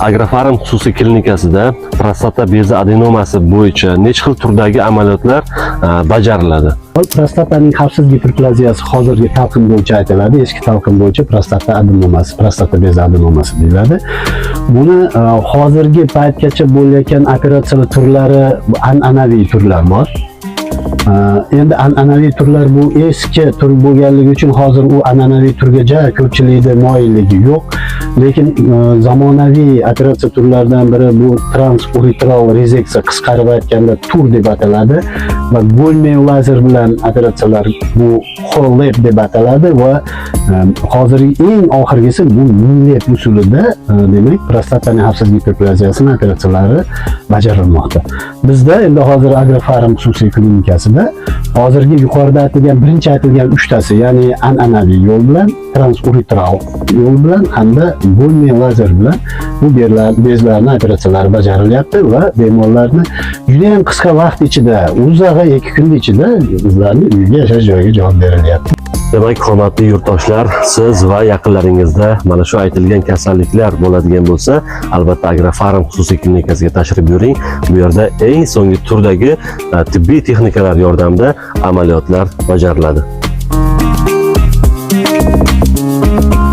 Agrofarm xususiy klinikasida prostata bezi adenomasi bo'yicha necha xil turdagi amaliyotlar bajariladi? Prostataning xavfsiz giperplaziyasi hozirgi talqin bo'yicha aytiladi. Eski talqin bo'yicha prostata adenomasi, prostata bezi adenomasi deyiladi. Buni hozirgi paytgacha bo'layotgan operatsiyalar turlari an'anaviy turlar bor. Endi an'anaviy turlar bu eski tur bo'lganligi uchun hozir u an'anaviy turga ko'pchilikda moyilligi yo'q. Lekin zamonaviy operatsiya turlaridan biri bu transuretral rezeksiya, qisqarib aytganda tur deb ataladi va bo'lmay lazer bilan operatsiyalar bu HOLEP deb ataladi va hozirgi eng oxirgisi bu MILEP usulida demak prostataning xavfsiz giperplaziyasini operatsiyalari bajarilmoqda. Bizda endi hozir Agrofarm xususiy klinikasida hozirgi yuqorida aytilgan birinchi aytilgan uchtasi, ya'ni an'anaviy yo'l bilan, transuretral yo'l bilan hamda bo'lmay lazer bilan bu bezlarni operatsiyalari bajarilyapti va bemorlarni juda ham qisqa vaqt ichida, uzag'i 2 kun ichida bizlarning uyga yashash joyiga javob berilyapti. Demak, hurmatli yurtdoshlar, siz va yaqinlaringizda mana shu aytilgan kasalliklar bo'ladigan bo'lsa, albatta Agrofarm xususiy klinikasiga tashrif buyuring. Bu yerda eng so'nggi turdagi tibbiy texnikalar yordamida amaliyotlar bajariladi.